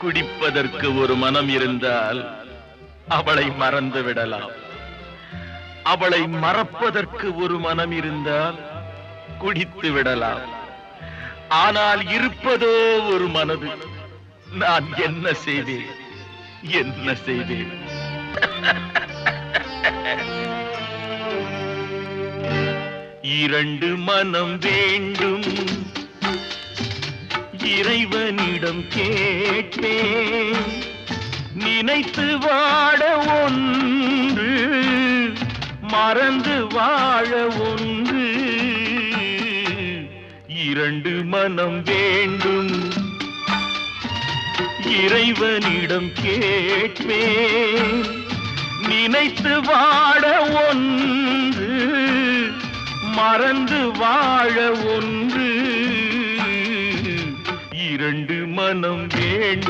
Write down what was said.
குடிப்பதற்கு ஒரு மனம் இருந்தால் அவளை மறந்து விடலாம். அவளை மறப்பதற்கு ஒரு மனம் இருந்தால் குடித்து விடலாம். ஆனால் இருப்பதோ ஒரு மனது. நான் என்ன செய்தேன், என்ன செய்தேன்? இரண்டு மனம் வேண்டும், இறைவனிடம் கேட்டேன். நினைத்து வாழ ஒன்று, மறந்து வாழ ஒன்று. இரண்டு மனம் வேண்டும், இறைவனிடம் கேட்பேன். நினைத்து வாழ ஒன்று, மறந்து வாழ ஒன்று. இரண்டு மனம் வேண்டும்.